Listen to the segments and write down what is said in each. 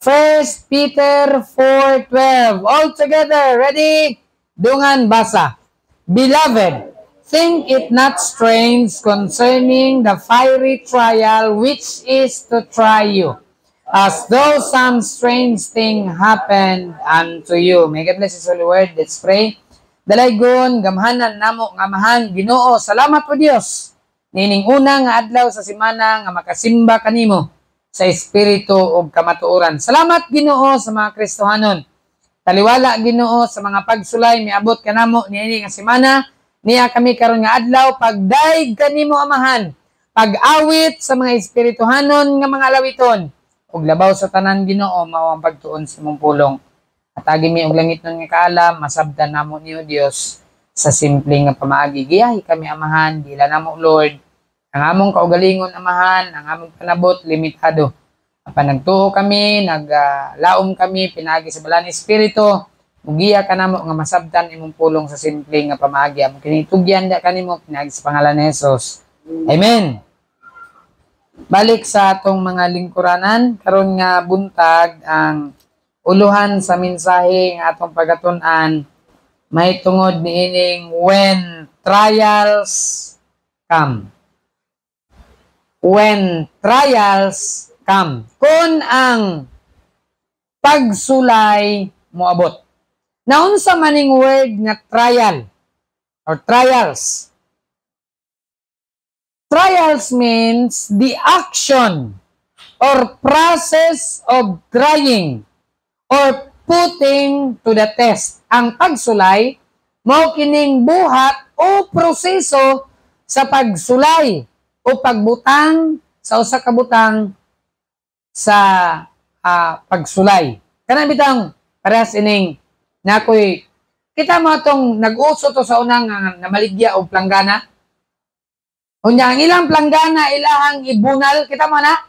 1 Peter 4:12. All together, ready? Dungan basa. Beloved, think it not strange concerning the fiery trial which is to try you, as though some strange thing happened unto you. May God bless His holy word. Let's pray. Dalaygon, gamhanan namo, ngamahan, Ginoo, salamat po Dios. Nining una nga adlaw sa semana nga makasimba kanimo sa espiritu ug kamatuoran. Salamat Ginoo sa mga Kristohanon. Taliwala Ginoo sa mga pagsulay miabot kanamo niini nga semana. Niya kami karon nga adlaw pagdaig kanimo amahan. Pag-awit sa mga espirituhanon nga mga lawiton. Ug labaw sa tanan Ginoo mao ang pagtuon sa imong pulong. At agi mi og langit nun nga kaalam, masabdan namo niyo Dios sa simple nga pamaagi. Giyahi kami amahan, dila namo Lord. Ang among kaugalingon amahan, ang among panabot limitado. Apan nagtuo kami, naglaom kami pinagi sa balang espiritu. Mugiya ka namo nga masabtan imong pulong sa simple nga pamaagi. Among kinitugyan da kanimo pinagi sa pangalan ni Jesus. Amen. Balik sa atong mga lingkuranan, karon nga buntag ang uluhan sa mensahe nga atong pagatun-an may tungod niining when trials come. When trials come. Kung ang pagsulay moabot. Naunsa maning word nga trial or trials. Trials means the action or process of trying or putting to the test. Ang pagsulay, mao kining buhat o proseso sa pagsulay o pagbutang sa usa ka butang sa pagsulay. Kana bitang parehas ining nakoy kita mo tong nag-uso to sa unang namaligya og planggana. Unya ang ilang planggana ilahang ibunal kita mo na.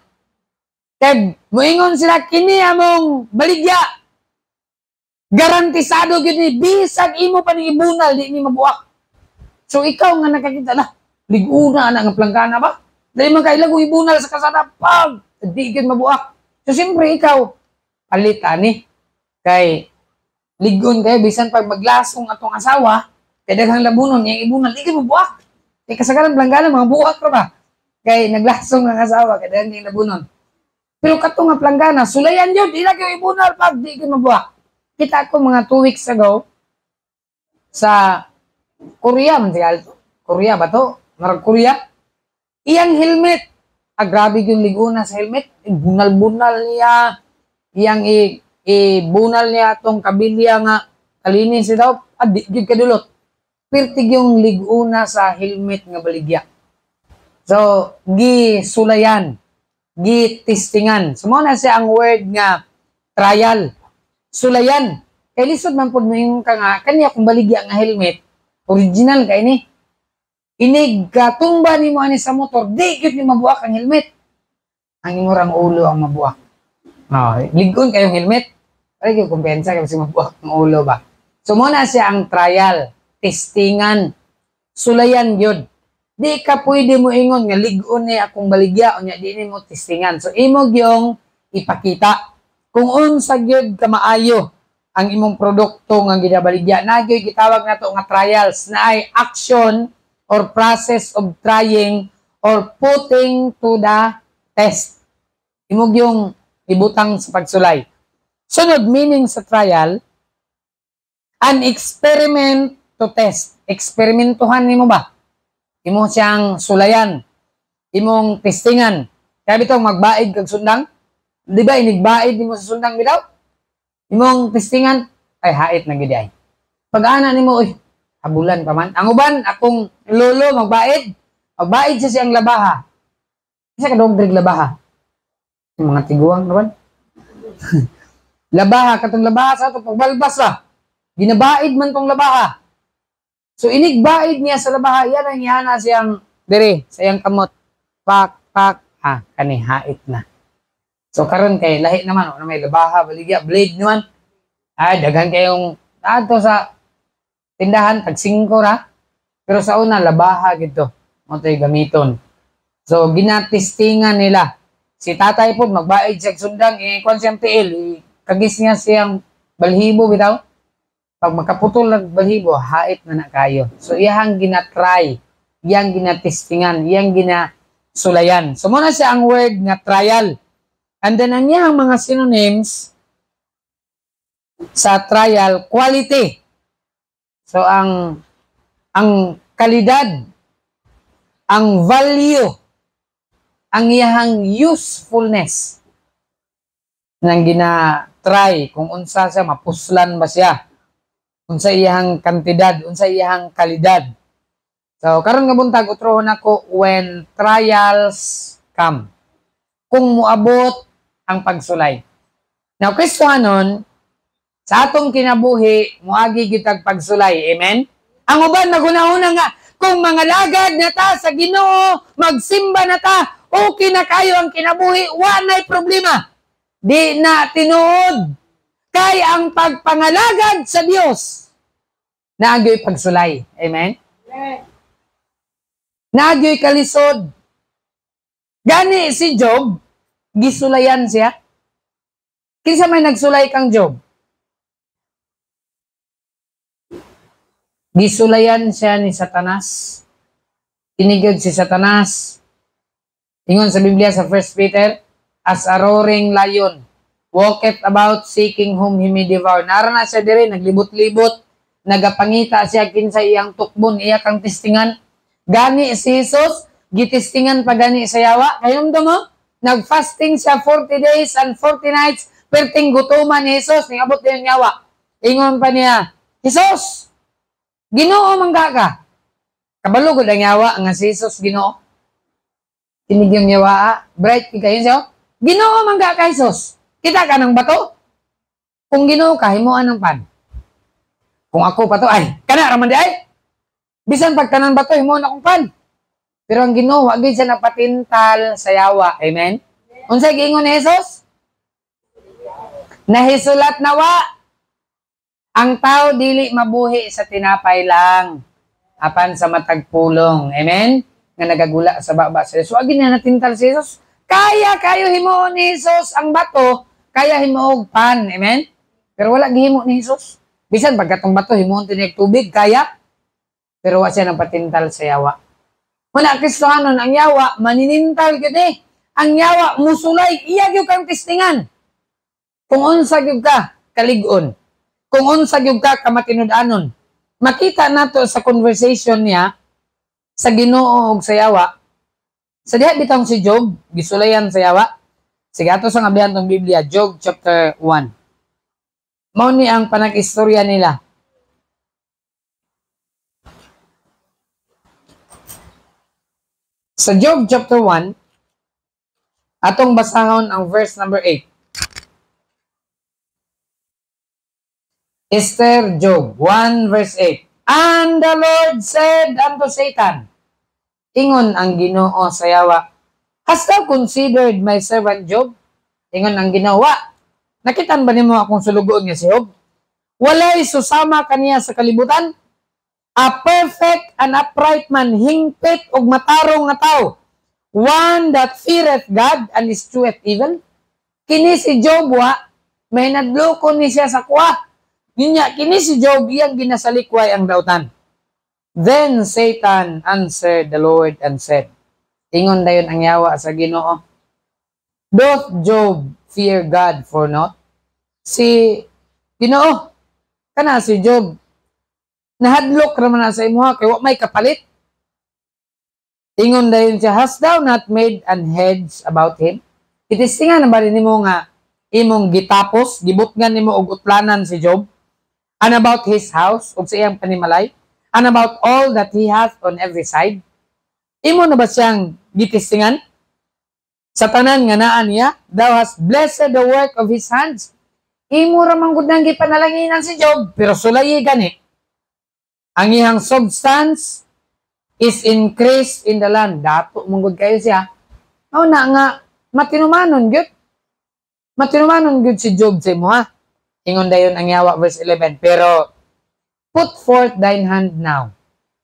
Kaya moingon sila, kini among baligya. Garantisado gyud ni bisag imo pa ni ibunal di ni mabuak. So ikaw nga nakakita na, liguna na nga planggana ba? Dali man kay lago ibunal sa kasada pag di gyud mabuak. So siyempre ikaw palit ani kay ligon kayo bisan pag maglasong atong asawa kay daghang labunon yang ibunal di gyud mabuak. Kay kasagaran planggana mga buak ra ba? Kay naglasong ang asawa kay daghang labunon. Pero kato nga planggana, sulayan yun, di na kayo ibunal pag di kayo mabuak. Kita ko mga 2 weeks ago sa Korea, Korea ba to? Marag Korea. Iyang helmet. Grabe yung liguna sa helmet. Bunal-bunal niya. Iyang bunal niya itong kabilya nga kalinis daw. Di yun kadulot. Pirtig yung liguna sa helmet nga baligya. So, sulayan. Gitistingan. So, na siya ang word nga trial. Sulayan. Kaya lisod man po yung ka nga, kanya kung baligya nga helmet, original ka ini. Inig katumba ni mo ani sa motor, di yun ni mabuak ang helmet. Ang imurang ulo ang mabuak. Ligon kayong helmet. Ay, yung kumpensa kayo si mabuak ang ulo ba. So, na siya ang trial. Testingan. Sulayan yun. Di ka pwede mo ingon nga ligon ni akong baligya o nya di ni mo testingan. So imo gyung ipakita kung unsa gyud ka maayo ang imong produkto nga ginabaligya. Na gyud gitawag nato nga trials na ay action or process of trying or putting to the test. Imo gyung ibutang sa pagsulay. Sunod meaning sa trial, an experiment to test. Eksperimentuhan nimo ba? Imo siyang sulayan, imong testingan. Kaya bitong magbaid kag sundang, di ba inigbaid nimo sa sundang bitaw? Imong testingan, ay hait na gid ay. Pag-ana nimo, habulan pa man. Ang uban, akong lolo magbaid siya siyang labaha. Isa ka dong labaha. Yung mga tiguang naman. Labaha, katong labaha sa ito, pagbalbas ra. Ginabaid man tong labaha. So inigbaid niya sa labaha, yan ang ihana siyang dire, sa iyang kamot. Pak, kani hait na. So karon kay lahi naman, may labaha, baligya, blade naman. Ay, daghan kayong, ato sa tindahan, tag 5 ra. Pero sa una, labaha gito. Ito yung gamiton. So, ginatistingan nila Si tatay po magbaid siya sundang kung siyang tiil, kagis niya siyang balhibo bitaw. Pag makaputol ng balhibo, hait na kayo. So iyang ginatry, iyang ginatestingan, iyang ginasulayan. So muna siya ang word nga trial. And then ang iyang mga synonyms sa trial, quality. So ang kalidad, ang value, ang iyang usefulness nang gina-try kung unsa siya, mapuslan ba siya, unsa iyang kantidad, unsa iyang kalidad. So karon nga buntag utrohon ako when trials come. Kung muabot ang pagsulay. Now Kristohanon, sa atong kinabuhi, muagi gitag pagsulay. Amen? Ang uban nagunahuna nga, kung mga lagad na ta sa Ginoo, magsimba na ta, okay na kayo ang kinabuhi, wanay problema. Di na tinuod. Kay ang pagpangalagad sa Dios, naagyo'y pagsulay. Amen? Naagyo'y kalisod. Gani si Job, gisulayan siya. Kinsa may nagsulay kang Job? Gisulayan siya ni Satanas. Tinigod si Satanas. Ingon sa Biblia sa 1 Peter, as a roaring lion, walketh about seeking whom he may devour. Narana siya diri, naglibot-libot, nagapangita siya kinsa iyang tukbon, iya kang testingan. Gani si Jesus, gitistingan pa gani sa yawa. Kayong mo, nag-fasting siya 40 days and 40 nights, perting gutuman ni Jesus, ningabot din yung yawa. Ingon pa niya, Jesus, Ginoo mangga ka. Kabalo gud ang yawa nga si Jesus Ginoo. Tinig yung yawa, bright kayo siya. Ginoo mangga ka Jesus. Kita ka ng bato. Kung Ginoo ka, himuan ng pan. Kung ako pa to, ay, kana raman di ay. Bisan pag tanan bato, himuan akong pan. Pero ang Ginoo, wag siya napatintal sa yawa. Amen? Unsay giingon ni Jesus? Nahisulat nawa. Ang tao dili mabuhi sa tinapay lang, apan sa matag pulong. Amen? Nga nagagula sa baba sa Jesus. Wag na natintal si Jesus. Kaya kayo himuon ni Jesus ang bato, kaya himuog pan. Amen? Pero wala gihimo ni Jesus. Bisan pagkatong bato himuon tinig tubig, kaya. Pero wa siya nang patintal sa yawa. Wala Kristohanon ang yawa maninintal gyud eh. Ang yawa musulay, iya gyud kang testingan. Kung unsa gyud ka kalig-on. Kung unsa gyud ka kamatinud-anon. Makita nato sa conversation niya sa Ginoo ug sa yawa. Sa diha bitang si Job, gisulayan sa yawa. Sige ato sa ngabihan tong Biblia, Job chapter 1. Mao ni ang panag-istorya nila. Sa Job chapter 1, atong basahon ang verse number 8. Esther, Job 1 verse 8. And the Lord said unto Satan, ingon ang Ginoo sa yawa, hast thou considered my servant Job? Ingon ang Ginoo, nakitan ba nimo akong sulugoon nga si Job? Walay susama kaniya sa kalibutan? A perfect and upright man, hingpit og matarong nga tao, one that feareth God and escheweth evil. Kini si Job may nadloko ni siya sa kuha. Ninya, kini si Job, iyang ginasalikway ang dautan. Then Satan answered the Lord and said, ingon dayon ang yawa sa Ginoo, doth Job fear God for naught? Si Ginoo, kana si Job, nahadlok raman na sa imuha, kay wa may kapalit. Ingon dayon siya, hast thou not made an hedge about him? Itistingan na ba rin mo nga imong gitapos, gibutngan nimo og utlanan si Job? And about his house, o sa iyang panimalay, and about all that he hath on every side. Imo na ba siyang gitistingan? Sa tanan nga naan niya, thou hast blessed the work of his hands. Imo ramang gud nang gipanalanginan si Job, pero sulayi gani. Ang iyang substance is increased in the land. Dato mong kayo siya. O na nga, matinumanon gyud. Matinumanon gyud si Job sa imo ha. Ingon dayon ang yawa verse 11, pero put forth thine hand now.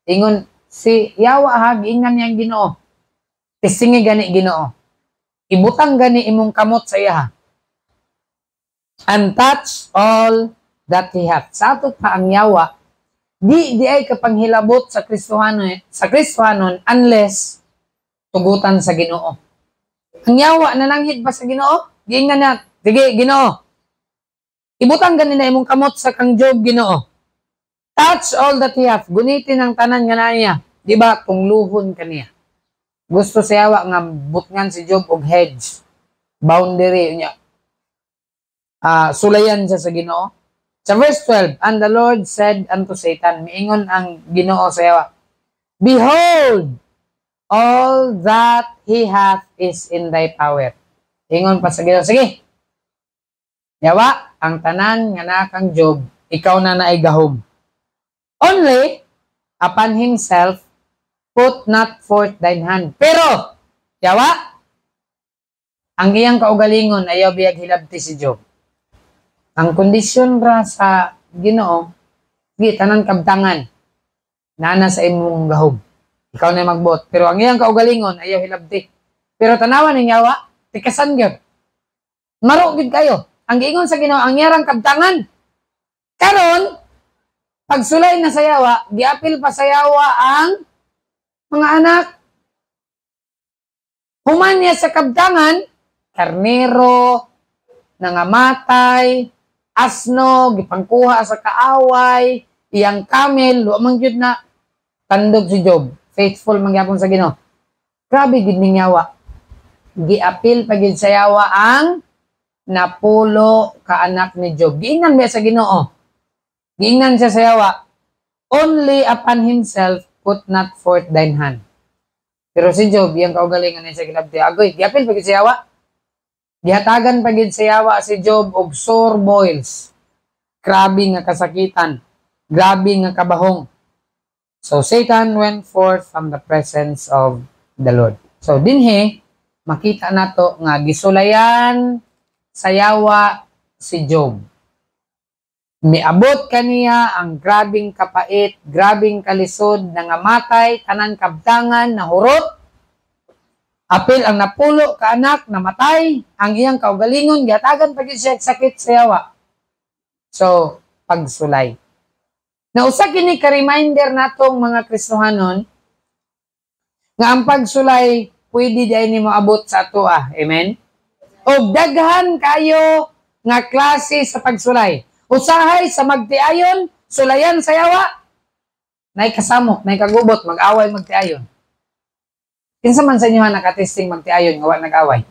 Ingon si yawa ha, giingnan niyang Ginoo. Tisingi gani Ginoo. ibutang gani imong kamot sa iya. And touch all that he hath. Sa ato pa ang yawa, di ay kapanghilabot sa Kristohanon unless tugutan sa Ginoo. Ang yawa nananghid ba sa Ginoo? Giingnan na, sige Ginoo. Ibutang ganina imong kamot sa kang Job Ginoo. Touch all that he hath. Gunitin ang tanan nga niya. Di ba? Tungluhon kaniya. Gusto sa yawa nga butngan si Job og hedge. Boundary niya. Sulayan siya sa Ginoo. Sa verse 12, and the Lord said unto Satan, miingon ang Ginoo sa yawa, behold, all that he hath is in thy power. Ingon pa sa Ginoo, sige. Yawa, ang tanan nga nakang Job, ikaw na naigahom. Only, upon himself, put not forth thine hand. Pero, yawa, ang iyang kaugalingon, ayaw biyag hilabti si Job. Ang kondisyon ra sa Ginoo, tanan kabtangan, nana sa imong gahom. Ikaw na magbot. Pero ang iyang kaugalingon, ayaw hilabti. Pero tanawan ng yawa, tikasan gyud. Maro gid kayo. Ang giingon sa Ginoo, ang iyang kabtangan. Karon, pagsulay na sa yawa, giapil pa sa yawa ang mga anak. Human niya sa kabtangan, karnero, nangamatay, asno, gipangkuha sa kaaway, iyang kamel, luamang yun na tandog si Job. Faithful mangyapon sa Ginoo. Grabe gid ning yawa. Giapil pa gid sa yawa ang napulo ka anak ni Job. Giingnan ba sa Ginoo? Giingnan siya sa yawa. Only upon himself put not forth thine hand. Pero si Job, iyang kaugalingon niya sa kilabti. Agoy, giapil pa gid sa yawa. Gihatagan pa gid sa yawa si Job og sore boils. Grabe nga kasakitan. Grabe nga kabahong. So Satan went forth from the presence of the Lord. So dinhi makita nato nga gisulayan sa yawa si Job. Miabot kaniya ang grabing kapait, grabing kalisod, nangamatay, tanan kabtangan, nahurot. Apil ang napulo ka anak, namatay, ang iyang kaugalingon, gihatagan pa siya sakit sa yawa. So, pagsulay. Nausa kini ka-reminder natong mga Kristohanon nga ang pagsulay pwede di mo abot sa atua. Amen? O daghan kayo nga klase sa pagsulay. Usahay sa magtiayon, sulayan sa yawa. Nay kasamok, nay kagubot, mag-away magtiayon. Kinsa man sa inyo nakatesting magtiayon nga wa nag-away?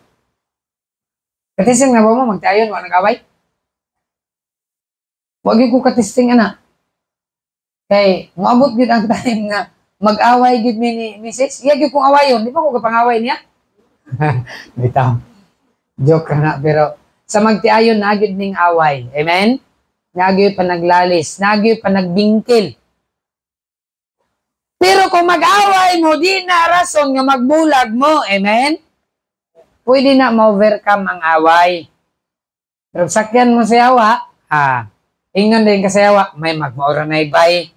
Katesting na ba mo magtiayon wa nag-away? Wa gyud ko katesting ana. Kay moabot gyud ang time nga mag-away gyud mi ni Mrs. Iya gyud kong awayon, di pa ko kapangaway niya. Bitaw. Joke na pero sa magtiayon na gyud ning away. Amen? Nagyoy pa naglalis, nagyoy pa nagbingkil. Pero kung mag-away mo, di na rason nga magbulag mo. Amen? Pwede na ma-overcome ang away. Pero sakyan mo sa yawa, ingnan din ka sa yawa, may magmaura na ibay.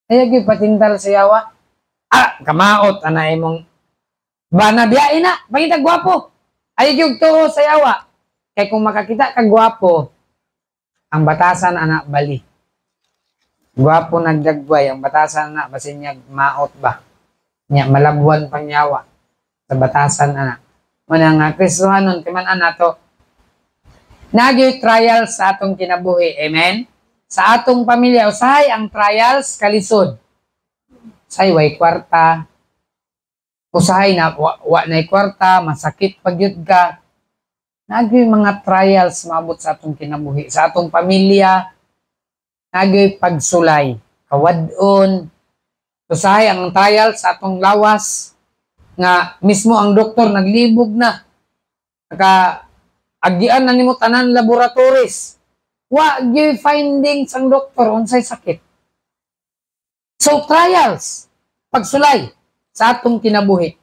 Ayag yung patintal sa yawa. Kamaot, anay mong, banabiyain na, pangita gwapo. Ayag yung turo sa yawa. Kaya kung makakita ka gwapo, ang batasan anak bali. Gwapo nagdagway, ang batasan na, basin niya maot ba? Niya, malabuan pang yawa. Sa batasan anak. Manang Kristohanon, timan to. Nagyoy trials sa atong kinabuhi. Amen? Sa atong pamilya, usahay ang trials kalisod. Usahay, way kwarta. Usahay na, wa na'y kwarta, masakit pagyud ka. Nagyoy mga trials maabot sa atong kinabuhi. Sa atong pamilya, nagyoy pagsulay, kawadon, usahay ang trial sa atong lawas, nga mismo ang doktor naglibog na, agian na nimo tanan laboratories, wa gyud findings ang doktor unsay sakit. So trials, pagsulay sa atong kinabuhi.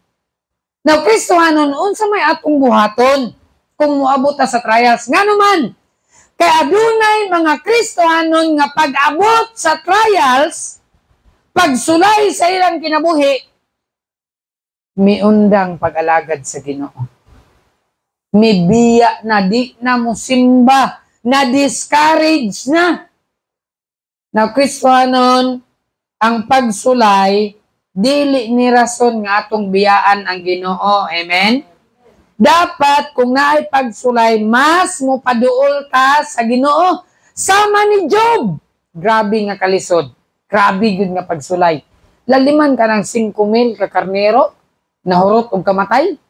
Now Kristohanon, unsa may atong buhaton kung moabot sa trials? Nga naman, kaya adunay mga Kristohanon nga pag-abot sa trials, pagsulay sa ilang kinabuhi, miundang pag-alagad sa Ginoo. mibiya na, di na mo simba, na discourage na. Na Kristohanon, ang pagsulay, dili ni rason nga atong biyaan ang Ginoo. Amen? Dapat, kung naay pagsulay, mas mo paduol ta sa Ginoo. Sama ni Job. Grabe nga kalisod. Grabe yun nga pagsulay. Laliman ka ng 5,000 ka karnero, nahurot og kamatay.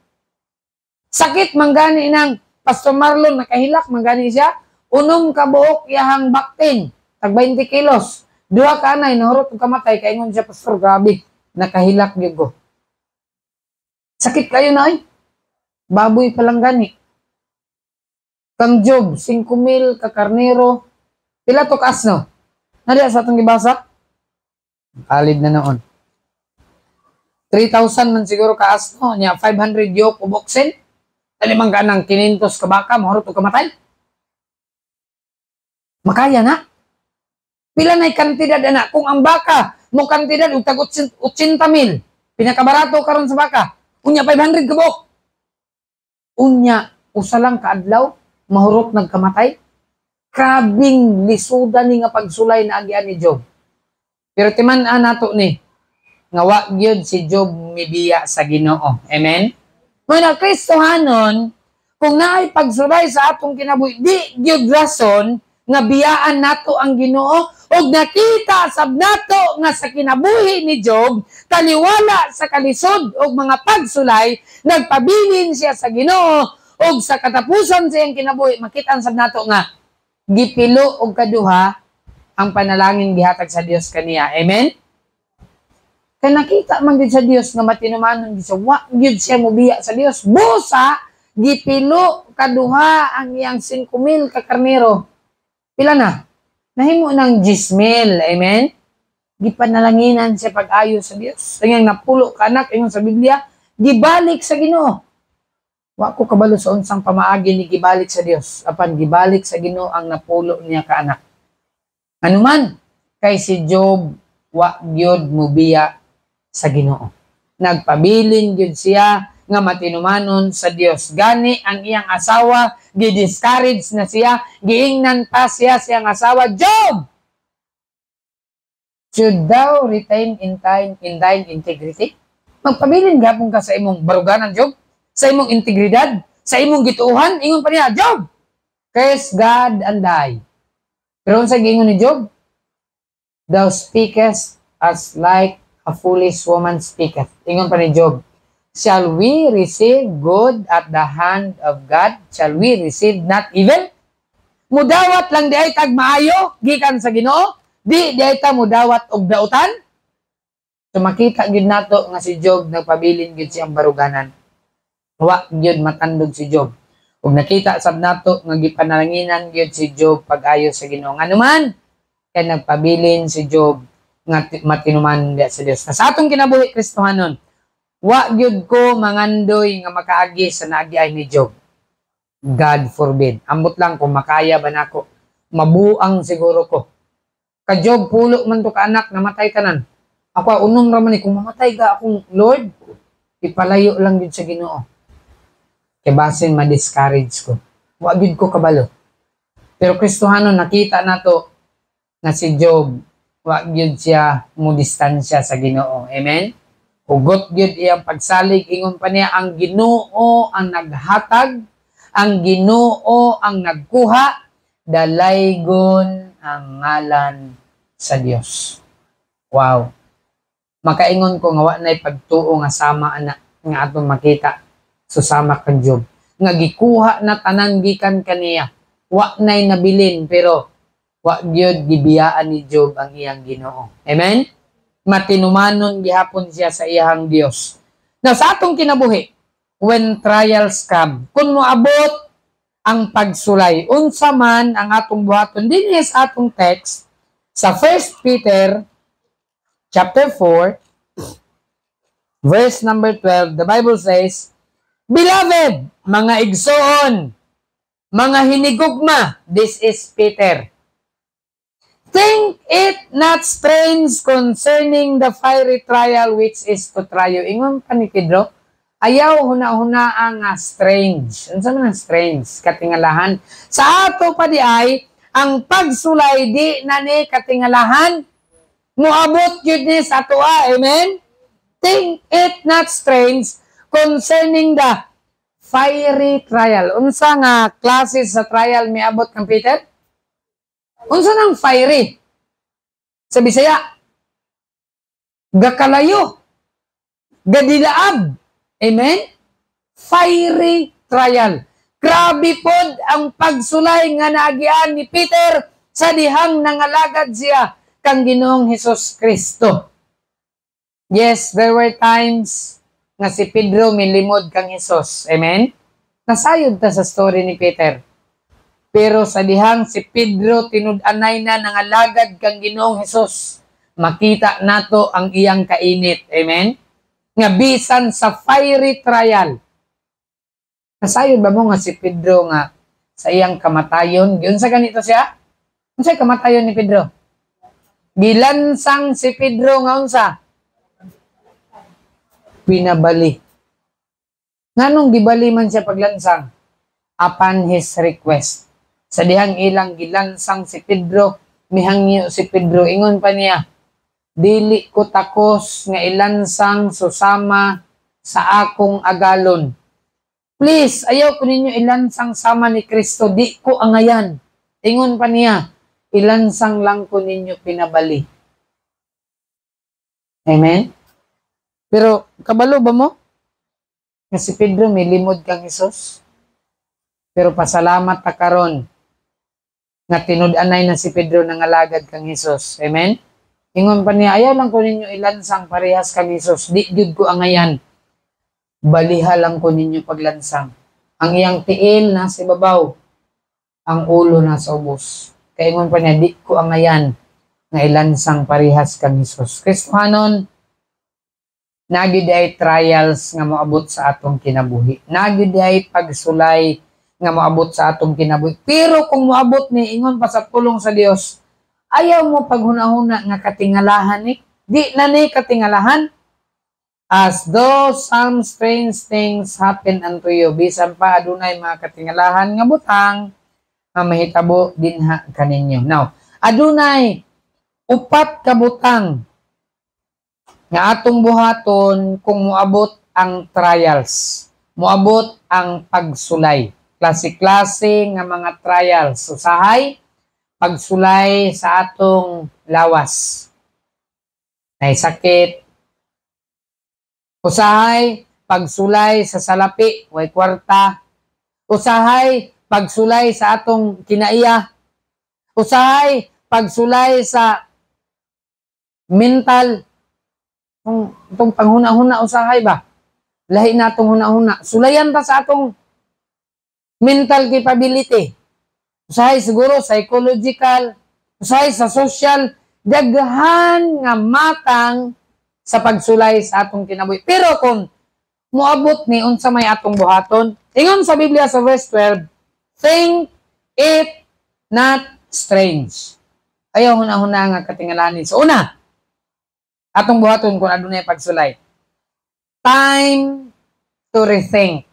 Sakit manggani ng Pastor Marlon, nakahilak manggani siya. Unom ka buok iyahang baktin, tag 20 kilos. 2 ka anay, nahurot og kamatay. Kaingon siya, Pastor, grabe. Nakahilak yun ko. Sakit kayo na ay. Baboy palang gani. Kang Job, 5,000 ka karnero. Pila to ka asno? Nadiya sa atong gibasa? Alid na noon. 3,000 man siguro ka asno. Niya, 500 yoke o boksen. Talimang ka ng 500 ka baka, mahurot o kamatay. Makaya na. Pila na'y kantidad na. Kung ang baka, mo kantidad, utag 80,000. Pinakabarato karon sa baka. Unya, 500 ka bok. Unya, usa lang kaadlaw, mahurot nagkamatay. Krabing lisudan ni nga pagsulay na agyan ni Job. Pero timan-an nato ni, nga wa gyud si Job mibiya sa Ginoo. Amen? Mga Kristohanon, kung naay pagsulay sa atong kinabuhi, di gyud rason nga biyaan nato ang Ginoo ug nakita sab nato nga sa kinabuhi ni Job taliwala sa kalisod ug mga pagsulay nagpabilin siya sa Ginoo ug sa katapusan sa iyang kinabuhi makita sab nato nga gipilo og kaduha ang panalangin gihatag sa Dios kaniya. Amen? Kaya nakita man gid sa Dios nga matinumanon gid siya, wa gid siya mobiya sa Dios. Busa gipilo kaduha ang iyang 5,000 ka karnero. Pila na? Nahimo ng 10,000. Amen? Gipanalanginan siya pag-ayo sa Dios. Kaya napulo ka anak, ingon sa Biblia, gibalik sa Ginoo. Wa ko kabalo sa unsang pamaagi ni gibalik sa Dios. Apan gibalik sa Ginoo ang napulo niya ka anak. Ano man, kay si Job, wa gyud mobiya sa Ginoo. Nagpabilin gyud siya nga matinumanon sa Dios. Gani ang iyang asawa, gi-discourage na siya, giingnan pa siya siyang asawa, Job! Should thou retain in thine integrity? Magpabilin gapon ka sa imong baruganan, Job? Sa imong integridad? Sa imong gituuhan? Ingon pa niya, Job! Curse God and die. Pero sa giingon ni Job, thou speakest as like a foolish woman speaketh. Ingon pa ni Job, shall we receive good at the hand of God? Shall we receive not evil? Mudawat lang di ay tag maayo, gikan sa Ginoo, di ay ta mudawat og dautan. So makita gyud nato nga si Job nagpabilin gyud siyang baruganan. Wa gyud matandog si Job. Ug nakita sab nato nga gipanalanginan gyud si Job pag-ayo sa Ginoo. Nganuman kay nagpabilin si Job nga matinuman sa Dios. Sa atong kinabuhi Kristohanon, wa gyud ko mangandoy nga makaagi sa naagiay ni Job. God forbid. Ambot lang kung makaya ba nako. Mabuang siguro ko. Ka Job pulo man to ka anak namatay tanan. Ako unom ra man ni kung mamatay ka akong Lord, ipalayo lang gyud sa Ginoo. Kay basin ma-discourage ko. Wa gyud ko kabalo. Pero Kristohanon nakita nato na si Job wa gyud siya mo distansya sa Ginoo. Amen. Hugot gyud iyang pagsalig, ingon pa niya, ang Ginoo ang naghatag, ang Ginoo ang nagkuha, dalaygon ang ngalan sa Dios. Wow. Makaingon ko nga wa nay pagtuo nga sama ana nga atong makita susama kang Job. Nga gikuha na tanan gikan kaniya. Wa nay nabilin pero wa gyud gibiyaan ni Job ang iyang Ginoo. Amen. Matinumanon gihapon siya sa iyang Dios. Now, sa atong kinabuhi, when trials come, kung moabot ang pagsulay, unsa man ang atong buhaton, din sa atong text, sa 1 Peter chapter 4, verse number 12, the Bible says, Beloved, mga igsoon, mga hinigugma, this is Peter, think it not strange concerning the fiery trial which is to try you. Ingon pa ni Pedro, ayaw huna-huna ang strange. Ano sa mga strange? Katingalahan. Sa ato pa di ay, ang pagsulay di na ni katingalahan, muabot yun ni sa ato. Amen? Think it not strange concerning the fiery trial. Unsa nga klase sa trial miabot kang Peter? Unsa nang fiery? Sa Bisaya, gakalayo, gadilaab. Amen? Fiery trial. Grabe pod ang pagsulay nga naagian ni Peter sa dihang nangalagad siya kang Ginoong Hesus Kristo. Yes, there were times nga si Pedro milimod kang Hesus. Amen? Nasayod ta sa story ni Peter. Pero sa dihang si Pedro tinud-anay na nangalagad kang Ginoong Hesus, makita nato ang iyang kainit. Amen? Nga bisan sa fiery trial. Nasayod ba mo nga si Pedro nga sa iyang kamatayon? Yun sa ganito siya? Unsa kamatayon ni Pedro? Gilansang si Pedro nga unsa? Pinabali. Nganong gibali man siya paglansang? Upon his request. Sa dihang ilang gilansang si Pedro, mihangyo si Pedro, ingon pa niya, dili ko takos nga ilansang susama sa akong agalon. Please, ayaw ko ninyo ilansang sama ni Kristo, di ko angayan. Ingon pa niya, ilansang lang ko ninyo pinabali. Amen? Pero, kabalo ba mo? Nga si Pedro, may limod kang Hesus. Pero pasalamat ta karon nga tinud-anay na si Pedro nangalagad kang Hesus. Amen? Ingon pa niya, ayaw lang ko ninyo ilansang parehas kang Hesus. Di jud ko angayan. Baliha lang ko ninyo paglansang. Ang iyang tiil na sa babaw, ang ulo na sa ubos. Kaya ingon pa niya, di ko angayan nga ilansang parehas kang Hesus. Kristohanon, nagid ay trials nga moabot sa atong kinabuhi. Nagid ay pagsulay nga moabot sa atong kinabuhi. Pero kung moabot ni ingon pa sa pulong sa Dios, ayaw mo paghuna-huna nga katingalahan ni. Di na ni katingalahan. As though some strange things happen unto you. Bisan pa adunay mga katingalahan nga butang nga mahitabo dinha kaninyo. Now, adunay upat ka butang nga atong buhaton kung moabot ang trials. Moabot ang pagsulay. Klase-klase nga mga trials. Usahay, pagsulay sa atong lawas. Nay sakit. Usahay, pagsulay sa salapi, way kwarta. Usahay, pagsulay sa atong kinaiya. Usahay, pagsulay sa mental. Itong panghuna-huna, usahay ba? Lahi na itong huna-huna. Sulayan ta sa atong mental capability. Usahay siguro, psychological. Usahay sa social. Daghan nga matang sa pagsulay sa atong kinabuhi. Pero kung muabot ni unsa may atong buhaton, ingon sa Biblia sa verse 12, think it not strange. Ayaw huna-huna nga katingalanin. So una, atong buhaton kung adunay pagsulay. Time to rethink.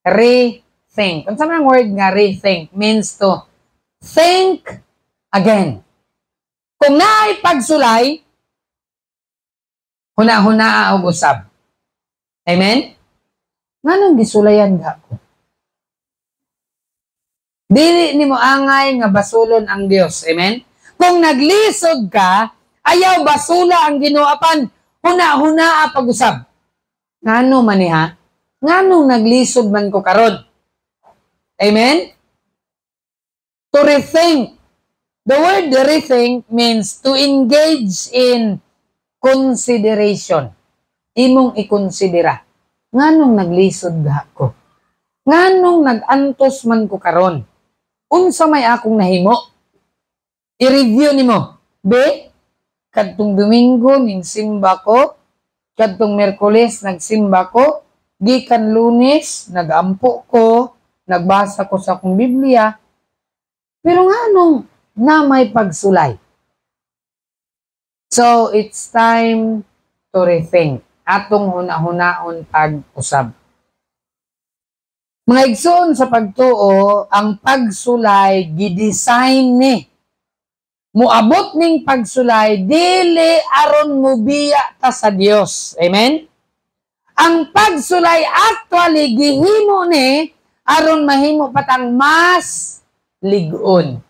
Rethink. Unsa man ang word nga rethink? Means to think again. Kung naay pagsulay, huna-huna og usab. Amen? Nganong gisulayan ga ko? Dili nimo angay nga basulon ang Dios. Amen? Kung naglisod ka, ayaw basula ang Ginoo, huna-huna pag-usab. Ngano man niha? Nganong naglisod man ko karon? Amen? To rethink. The word rethink means to engage in consideration. Imong ikonsidera. Nganong naglisod ga ko? Nganong nagantos man ko karon? Unsa may akong nahimo? I-review nimo. Be, kadtong Domingo ning simba ko, kadtong Miyerkules nagsimba ko, gikan Lunes nagampo ko, nagbasa ko sa akong Biblia. Pero nganong na may pagsulay? So, it's time to rethink. atong huna-hunaon pag-usab. Mga igsoon sa pagtuo, ang pagsulay gidesign ni muabot ning pagsulay dili aron mubiya ta sa Dios. Amen. Ang pagsulay actually gihimo ni aron mahimo patang mas lig-on.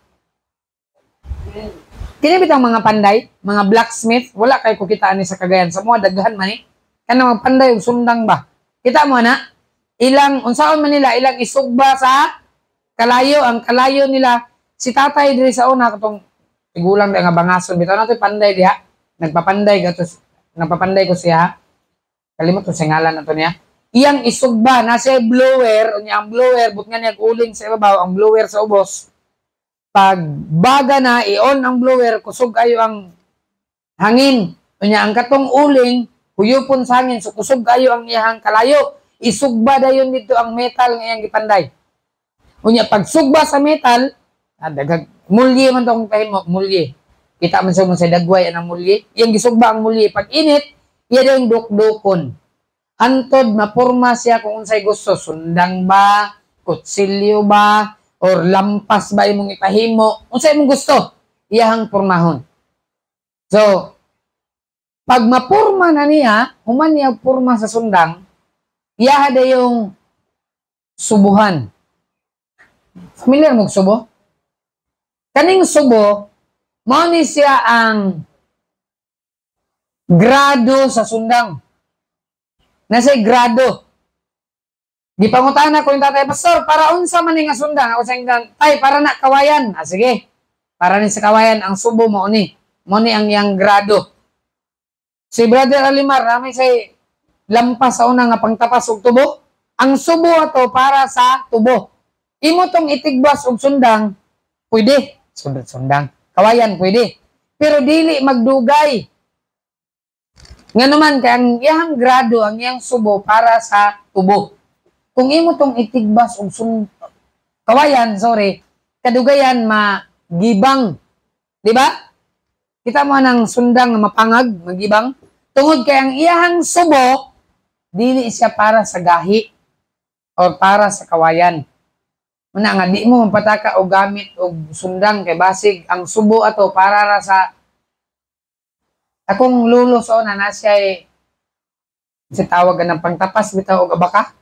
Kini bitang mga panday, mga blacksmith, wala kay ko kitaan ni sa Cagayan sa mga daghan man ni. Kana mga panday og sundang ba. Kita mo na ilang unsaon man nila ilang isugba sa kalayo, ang kalayo nila si tatay diri sa una katong tigulang nga bangason bitaw nato panday diha. Nagpapanday ko siya. Kalimot ko sa ngalan nato niya. Iyang isugba na siya blower, unya ang blower but nga niya uling sa ibabaw ang blower sa ubos. Pag baga na i-on ang blower kusog ayo ang hangin. Unya ang katong uling huyupon sa hangin so kusog ayo ang iyang kalayo. Isugba dayon dito ang metal nga iyang gipanday. Unya pag sugba sa metal, dagag mulye man tong kahimo, mulye. Kita man sa dagway anang mulye. Iyang gisugba ang mulye pag init, iya dayon dukdukon. Hantod mapurma siya kung unsay gusto, sundang ba, kutsilyo ba, or lampas ba imong ipahimo, unsay imong gusto, iyahang purmahon. So, pag mapurma na niya, human niya purma sa sundang, iyaha da yung subuhan. Familiar mo subo? Kaning subo, mao ni siya ang grado sa sundang. Nasa grado. Di pangutana ko yung tatay, Pastor, para unsa man nga sundang? Ako sa inggan, tay, para na kawayan. Sige. Para ni sa kawayan, ang subo mo ni. Mo ni ang iyang grado. Si Brother Alimar, namin say lampas sa una nga pangtapas og tubo. Ang subo ato para sa tubo. Imo tong itigbas og sundang, pwede. Sundang. Kawayan, pwede. Pero dili magdugay. Nga naman, kaya ang iyang grado, ang iyang subo para sa tubo. Kung imo tong itigbas og kawayan, kadugayan magibang. Di ba? Kita mo ng sundang mapangag, magibang. Tungod kay ang iyang subo, dili siya para sa gahi o para sa kawayan. Muna nga, di mo mapataka o gamit o sundang kay basig ang subo ato para sa akong lulo so na siya si tawagan ng pangtapas bitaw og abaka.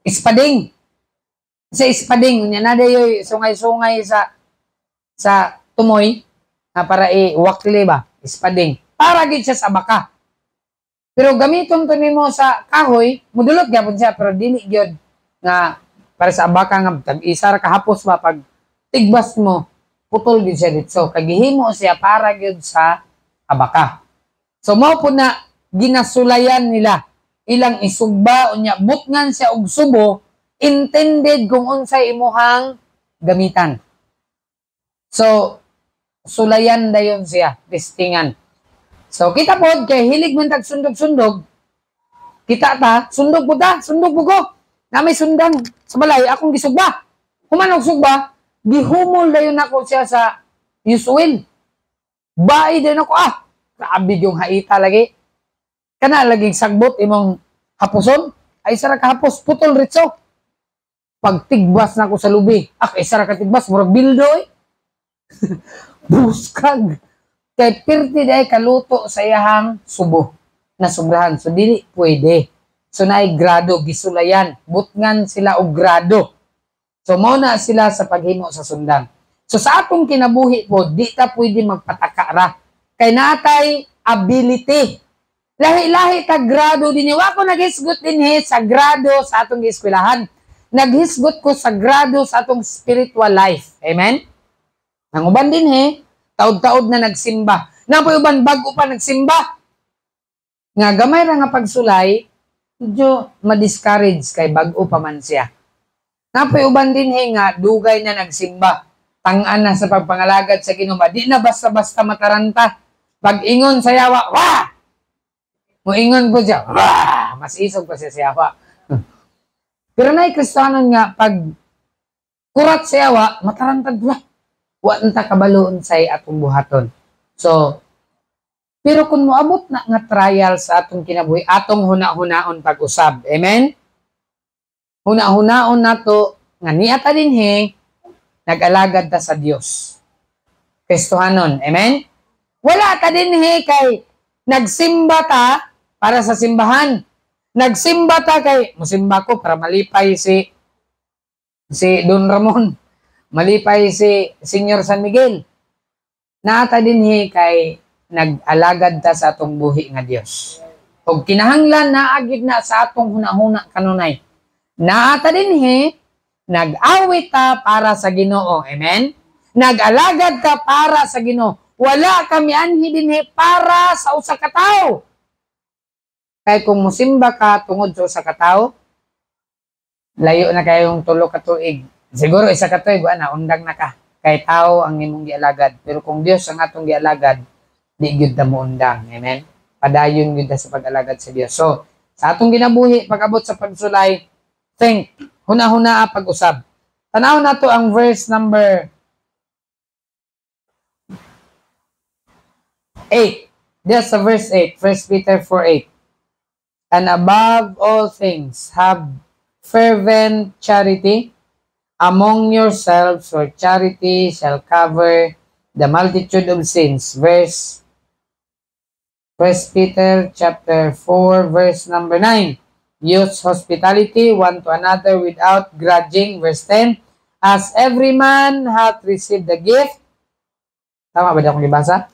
Ispading. Sa ispading nya na dayoy sungay-sungay sa tumoy na para iwakli ba, ispading. Para gid siya sa abaka. Pero gamiton to nimo sa kahoy, mudulot gyapon siya pero dili gyud nga para sa abaka nga tag-isa ra kahapos ba pag tigbas mo putol gid siya dito. Kagihimo siya para gyud sa abaka. So mao po na ginasulayan nila ilang isugba unya butngan siya og subo intended kung unsay imuhang gamitan. So sulayan dayon siya, testingan. So kita pod kay hilig man tag sundog-sundog. Kita ta, sundog po ko. Na may sundang sa balay akong gisugba. Human og sugba, gihumol dayon ako siya sa usual. Bae din ako grabe yung haita lagi. Kana laging sagbot imong hapuson, ay sara ka hapos putol ritso. Pag tigbas na ako sa lubi, ay sara ka tigbas, murag bildo Buskag. Kay pirti day kaluto sa iyahang subo na sobrahan. So dili pwede. So naay grado gisulayan, butngan sila og grado. So mao na sila sa paghimo sa sundang. So sa atong kinabuhi po, di ta pwede magpataka ra. Kay natay ability. Lahi-lahi ta grado din. Wa ko naghisgot din sa grado sa atong eskwelahan. Naghisgot ko sa grado sa atong spiritual life. Amen? Ang uban din taod-taod na nagsimba. Napoy uban bago pa nagsimba. Nga gamay ra nga pagsulay, medyo ma-discourage kay bago pa man siya. Napoy uban din nga dugay na nagsimba. Tang-an na sa pagpangalagad sa Ginoo. Di na basta-basta mataranta. Pag ingon sa yawa, wah! Muingon ko siya, wah! Mas isog pa siya sa yawa. Pero na'y Kristiyanon nga, pag kurat sa yawa, matarantad wah! Wa nta kabaloon say atong buhaton. So, Pero kung moabot na nga trial sa atong kinabuhi, atong huna-hunaon pag-usab. Amen? Huna-hunaon nato nga niata dinhi nag-alagad ta sa Dios. Kristohanon. Amen? Wala ta dinhi kay nagsimba ta para sa simbahan. Nagsimba ta kay musimba ko para malipay si Don Ramon. Malipay si Senyor San Miguel. Naata dinhi kay nag-alagad ta sa atong buhi nga Dios. Ug kinahanglan naagid na sa atong hunahuna kanunay. Naata dinhi nag-awit ta para sa Ginoo. Amen? Nag-alagad ta para sa Ginoo. Wala kami anhi dinhi para sa usa ka tawo. Kay kung musimba ka tungod sa usa ka tawo, layo na kayong tulo ka tuig. Siguro isa ka tuig, na undang na ka. Kay tao ang imong gialagad. Pero kung Dios ang atong gialagad, di gyud ta mo undang. Amen? Padayon gyud ta sa pag-alagad sa Dios. So, sa atong ginabuhi, pag-abot sa pagsulay, think, huna-huna pag-usab. Tanaw na to ang verse number 8. That's the verse 8. 1 Peter 4:8. And above all things, have fervent charity among yourselves, for charity shall cover the multitude of sins. Verse 1 Peter chapter 4, verse number 9. Use hospitality one to another without grudging. Verse 10. As every man hath received the gift. Tama ba di akong ibasa?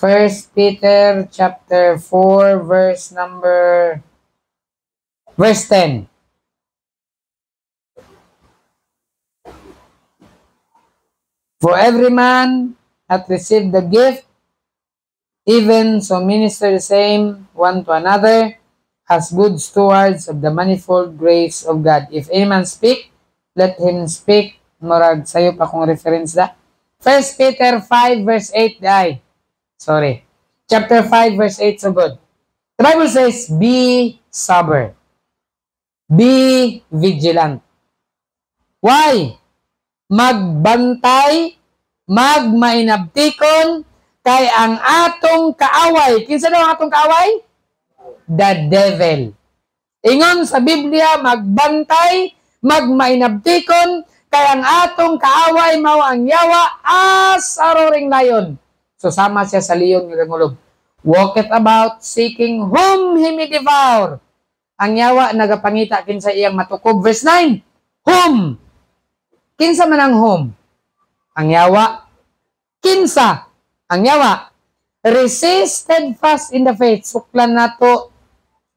1 Peter chapter 4, verse 10. For every man hath received the gift, even so minister the same one to another, as good stewards of the manifold grace of God. If any man speak, let him speak. Murag sayo pa kung reference da. 1 Peter 5, verse 8 ay. Sorry. Chapter 5, verse 8, so good. The Bible says, be sober. Be vigilant. Why? Magbantay, magmainabtikon, kay ang atong kaaway. Kinsa daw ang atong kaaway? The devil. Ingon sa Biblia, magbantay, magmainabtikon, kay ang atong kaaway mao ang yawa as a roaring lion. So sama siya sa leon nga gangulog. Walketh about seeking whom he may devour. Ang yawa nagapangita kinsa iyang matukob. Verse 9. Whom? Kinsa man ang whom? Ang yawa. Kinsa? Ang yawa. Resist steadfast in the faith. Suklan nato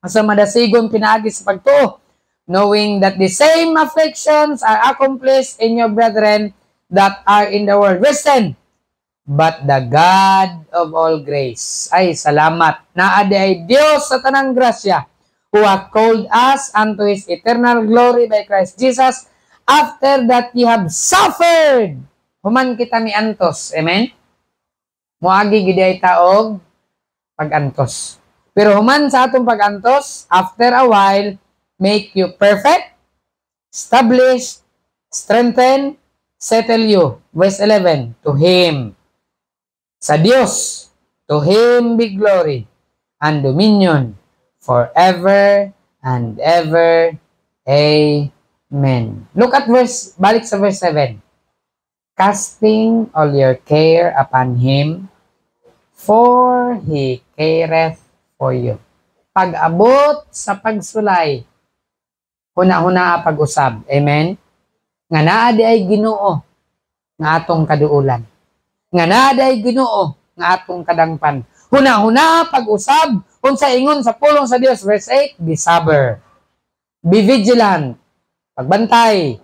sa madasigon pinaagi sa pagtuo, knowing that the same afflictions are accomplished in your brethren that are in the world. Verse 10. But the God of all grace, ay salamat, naadi ay Diyos sa tanang grasya, who hath called us unto His eternal glory by Christ Jesus, after that ye have suffered. Human kita mi antos. Amen? Muagi giday taog pag-antos. Pero human sa atong pag-antos, after a while, make you perfect, establish, strengthen, settle you. Verse 11, to Him, sa Dios, to Him be glory and dominion forever and ever. Amen. Look at balik sa verse 7. Casting all your care upon Him, for He careth for you. Pag-abot sa pagsulay, huna-huna pag-usab. Amen? Nga naadi ay Ginoo nga atong kaduulan. Nga naday Ginoo nga atong kadangpan. Huna-huna pag-usab unsa ingon sa pulong sa Dios. Verse 8, be sober, be vigilant, pagbantay,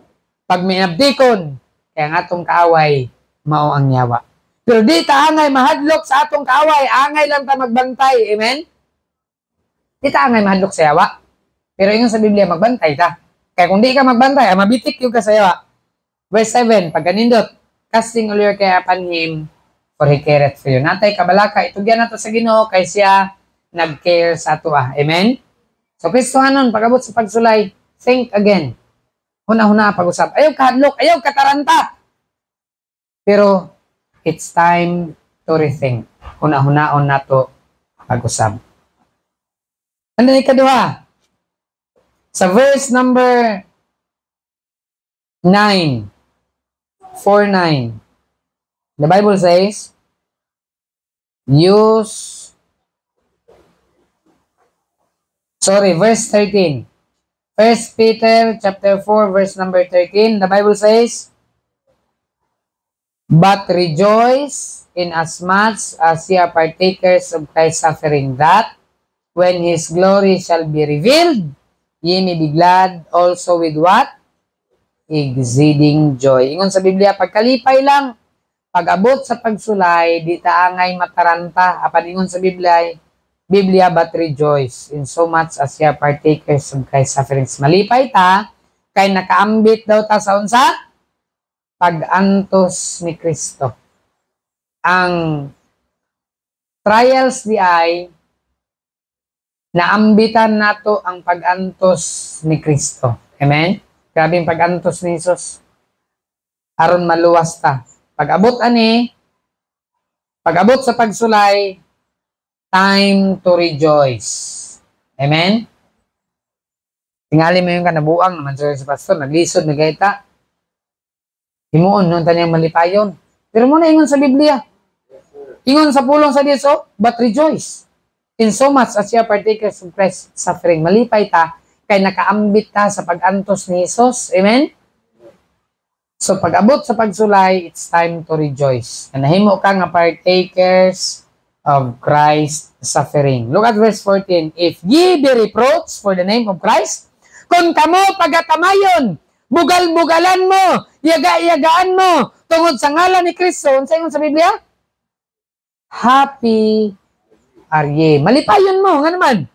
pagminabdikon, kaya ang atong kaaway mao ang yawa. Pero di ta angay mahadlok sa atong kaaway, angay lang ta magbantay. Amen? Di ta angay mahadlok sa yawa. Pero ingon sa Biblia, magbantay ta. Kaya kung di ka magbantay, mabitik yung ka sa yawa. Verse 7, pagkanindot, casting all your care upon Him, for He careth for you. Natay kabalaka, itugyan nato sa Ginoo kay siya nag-care sa ato. Amen? So, Kristohanon, pag-abot sa pagsulay, think again. Huna-huna pag-usap. Ayaw kahadlok, ayaw kataranta. Pero, it's time to rethink. Huna-hunaon nato pag-usab. Ano ikaduha? Sa verse number 9, 4:9, the Bible says, verse 13. 1 Peter chapter 4, verse number 13, the Bible says, but rejoice inasmuch as ye are partakers of Christ's suffering, that when His glory shall be revealed, ye may be glad also with what? Exceeding joy. Ingon sa Biblia, pagkalipay lang, pag-abot sa pagsulay, di taangay mataranta. Apan ingon sa Biblia, but rejoice in so much as ye are partakers of Christ's sufferings. Malipay ta, kay nakaambit daw ta sa unsa? Pag-antos ni Kristo. Ang trials di ay naambitan nato ang pag-antos ni Kristo. Amen? Grabe yung pag-antos ni Jesus. Aron maluwas ta. Pag-abot sa pagsulay, time to rejoice. Amen? Tingali mo yung kanabuang naman sa pastor, naglisod, nagayta. Himuon, nun taniyang malipayon. Pero muna ingon sa Biblia. Ingon sa pulong sa Diyos, but rejoice in so much as ye are partakers of Christ's suffering. Malipay ta, kay nakaambit ta sa pag-antos ni Jesus. Amen? So, pag-abot sa pagsulay, it's time to rejoice. Nahimo ka nga partakers of Christ's suffering. Look at verse 14. If ye be reproached for the name of Christ, kung kamo pagatamayon, bugal-bugalan mo, yaga-yagaan mo, tungod sa ngalan ni Kristo, sa ingon sa Biblia? Happy are ye. Malipayon mo, nga naman.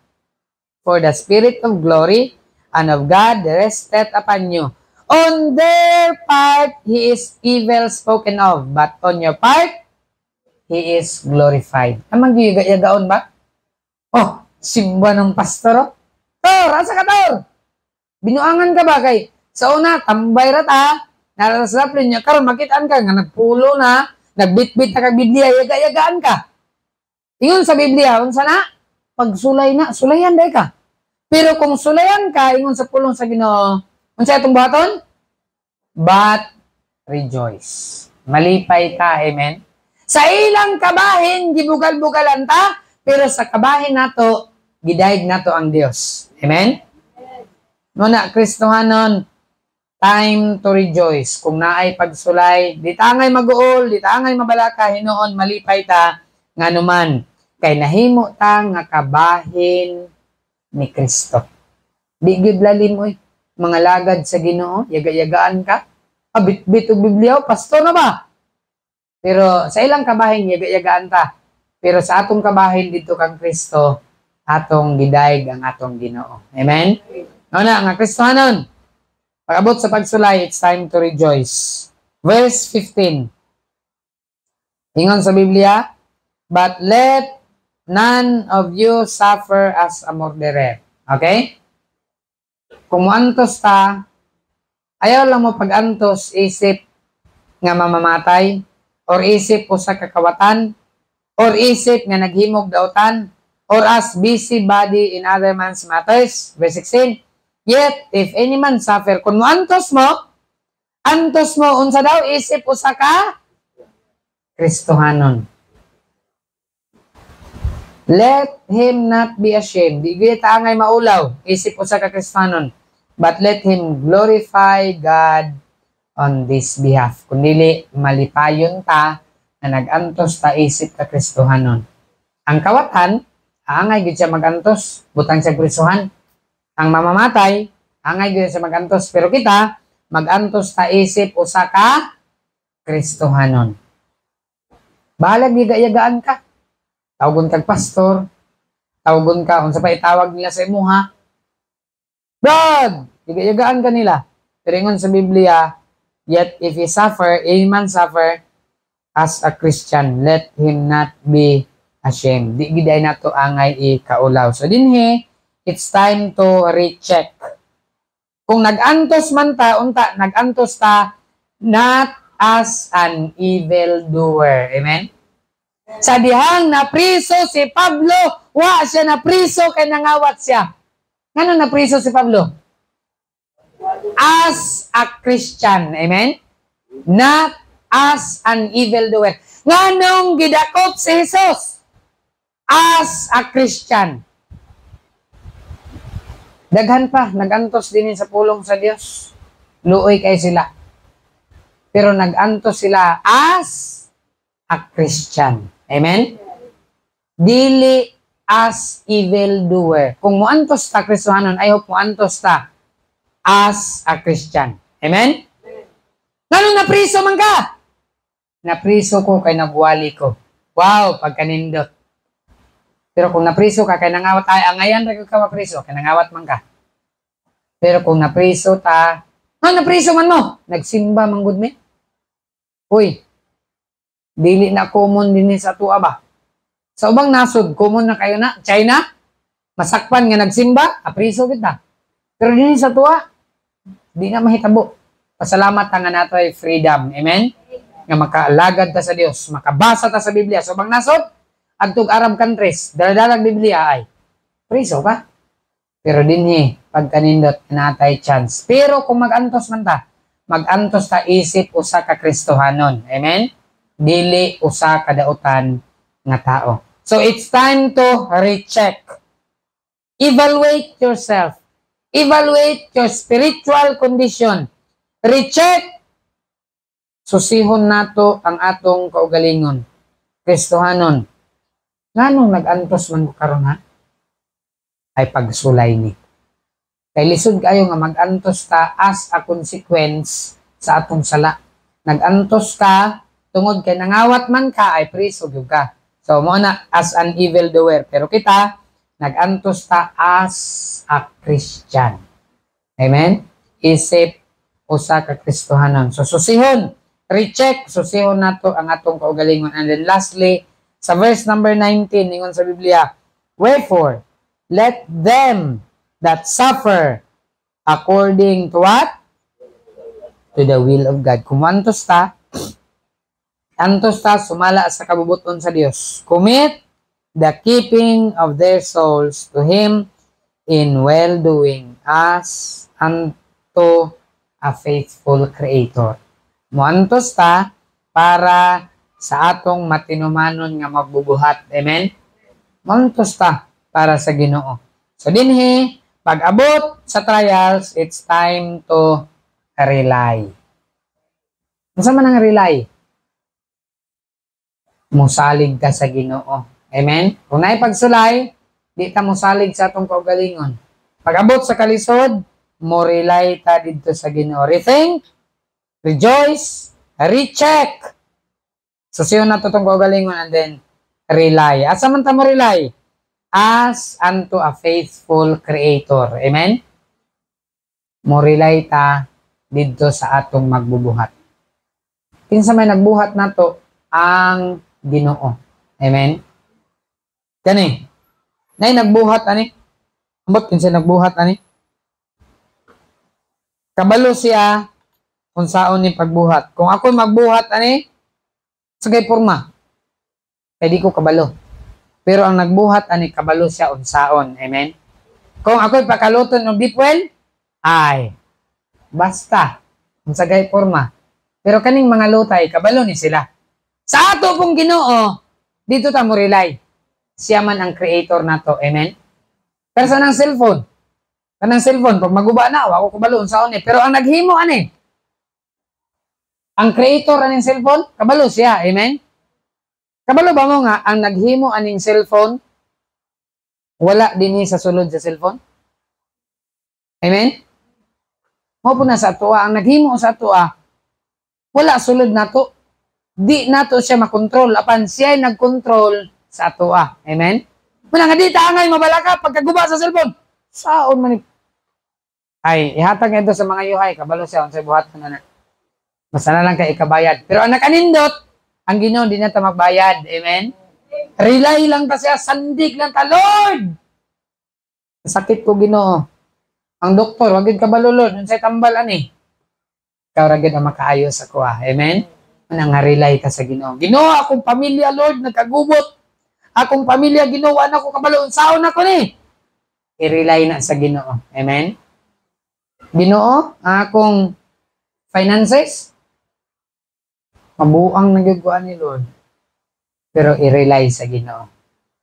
For the Spirit of glory and of God rested upon you. On their part, He is evil spoken of, but on your part, He is glorified. Amang yagaon ba? Oh, simba ng pastor, oh. Tor, asa ka, Tor? Binuangan ka ba kay? Sa una, tambay rata, narasaplin niya, karon makitaan ka, nga nagpulo na, nagbitbit na kag Biblia, yaga-yagaan ka. Ingon sa Biblia, unsa na? Pag sulay na, sulayan day ka. Pero kung sulayan ka, ingon sa pulong sa Ginoo, unsa itong buhaton? But rejoice. Malipay ka, amen? Sa ilang kabahin, gibugal-bugalan ta, pero sa kabahin nato, gidaig nato ang Dios. Amen? Muna, Kristohanon, time to rejoice. Kung naay pagsulay, di tangay mag-uol, di tangay mabalaka, hinoon, malipay ta, nga naman, kay nahimo ta nga kabahin ni Kristo. Di gid lalim oy, mga lagad sa Ginoo, yaga-yagaan ka. Bit-bit og Biblia, pastor na ba? Pero sa ilang kabahin, yaga-yagaan ta. Pero sa atong kabahin dito kang Kristo, atong gidaig ang atong Ginoo. Amen? Ano na, nga Kristohanon, pag-abot sa pagsulay, it's time to rejoice. Verse 15. Ingon sa Biblia, but let none of you suffer as a murderer. Okay? Kung muantos ta, ayaw lang mo pag-antos, isip nga mamamatay, or isip o sa kakawatan, or isip nga naghimog dautan, or as busybody in other man's matters. Verse 16. Yet, if any man suffer, kung antos mo, unsa daw, isip o sa ka? Kristohanon. Let him not be ashamed. Di kita angay maulaw, isip o sa ka Kristohanon. But let him glorify God on this behalf. Kundili, malipayon ta, na nag-antos ta isip ka Kristohanon. Ang kawatan, angay gid siya mag-antos, butang sa Kristohan. Ang mamamatay, angay gid siya mag-antos. Pero kita, mag-antos ta isip usa ka Kristohanon. Bahalag yaga-yagaan ka. Tawagon kag pastor, tawagon ka, unsa pa itawag nila sa imuha. Brad, yaga-yagaan ka nila. Pero ingon sa Biblia, yet if he suffer, a man suffer as a Christian, let him not be ashamed. Di giday nato angay ikaulaw. So dinhi, it's time to recheck. Kung nag-antos man ta, unta, nag-antos ta, not as an evildoer. Amen? Sa dihang napriso si Pablo, wa siya napriso kay nangawat siya. Ngano napriso si Pablo? As a Christian. Amen? Not as an evildoer. Nganong gidakop si Jesus? As a Christian. Daghan pa, nagantos din sa pulong sa Dios. Luoy kay sila. Pero nagantos sila as a Christian. Amen? Dili as evildoer. Kung muantos ta Kristohanon, I hope muantos ta as a Christian. Amen? Nganong napriso man ka? Napriso ko kay nabuwali ko. Wow, pagkanindot. Pero kung napriso ka kay nangawat ay angayan ra ka mapriso kay nangawat man ka. Pero kung napriso ta, napriso man mo, nagsimba man gud mi. Uy, dili na common din sa tuwa ba? Sa ubang nasod, common na kayo na. China, masakpan nga nagsimba, apriso kita. Pero din sa tuwa, di na mahitabo. Pasalamat nga nato ay freedom. Amen? Nga makaalagad ta sa Dios, makabasa ta sa Biblia. Sa ubang nasod, agtog Arab countries, daladalag Biblia ay, priso ka. Pero dinhi, pagkanindot, natay chance. Pero kung mag-antos man ta, mag-antos ta isip usa ka Kristohanon. Amen? Dili usa ka dautan nga tao. So it's time to recheck. Evaluate yourself. Evaluate your spiritual condition. Recheck. Susihon nato ang atong kaugalingon. Kristohanon. Nganong nag-antos man ko karon ha? Ay pagsulay ni. Kay lisod kayo nga mag-antos ta as a consequence sa atong sala. Nag-antos ka tungod kay nangawat man ka ay priso gyud ka. So mo na as an evildoer. Pero kita nag-antos ta as a Christian. Amen? Isip usa ka Kristohanon. So susihon, recheck, susihon nato ang atong kaugalingon. And then lastly, sa verse number 19 ingon sa Biblia, wherefore let them that suffer according to what? To the will of God. Kung antos ta, sumala sa kabubuton sa Dios. Commit the keeping of their souls to Him in well-doing as unto a faithful Creator. Muantos ta para sa atong matinumanon nga magbubuhat. Amen? Muantos ta para sa Ginoo. So dinhi, pag abot sa trials, it's time to rely. Unsa man ang rely? Musalig ka sa Ginoo. Amen? Kung naay pagsulay, di ta musalig sa atong kaugalingon. Pag abot sa kalisod, mo rely ta didto sa Ginoo. Rethink, rejoice, recheck. So siyon na to tong kaugalingon and then rely. Asa man ta mo rely? As unto a faithful Creator. Amen? Mo rely ta didto sa atong magbubuhat. Kinsa may nagbuhat nato ang Ginoo. Amen? Kani, nay nagbuhat ani? Ambot kinsa nagbuhat ani? Kabalo siya kung saon ni pagbuhat. Kung ako magbuhat ani, sagay porma. Kaya di ko kabalo. Pero ang nagbuhat ani kabalo siya unsaon. Amen? Kung ako'y pakaluton ng deep well, ay, basta. Unsagay porma. Pero kaning mga lutay, kabalo ni sila. Sa ato pong Ginoo, dito ta mo rely. Siya man ang creator nato. Amen? Pero sa nang cellphone, kanang cellphone, pag maguba na, ako kabalo unsaon ni. Pero ang naghimo ani, ang creator aning cellphone, kabalo siya. Amen? Kabalo ba mo nga, ang naghimo aning cellphone, wala din sa sulod sa cellphone? Amen? Mo po na sa atua, ang naghimo sa atua, wala sulod nato. Di nato siya makontrol, apan siya ay nagkontrol sa atua. Amen? Muna nga di taangay mabalaka pagkaguba sa cellphone. Saon man ay, ihatag ito sa mga yuhay, kabalo siya, unsay buhat na na. Basta na lang kay ikabayad. Pero ang nakanindot, ang Ginoo di na ta magbayad. Amen? Rely lang ta siya, sandig lang ta, Lord! Sakit ko Ginoo. Ang doktor, wag gid kabalo Lord, unsay tambal ani? Ikaw ra gid ang makaayo sa kuha. Amen? Nangarelay ka sa Ginoo. Ginoo, akong pamilya, Lord, nagkagubot. Akong pamilya, Ginoo, anak ko kabalo, saon ako ni. I-rely na sa Ginoo. Amen? Ginoo, akong finances, mabuang nagagawa ni Lord. Pero i-rely sa Ginoo.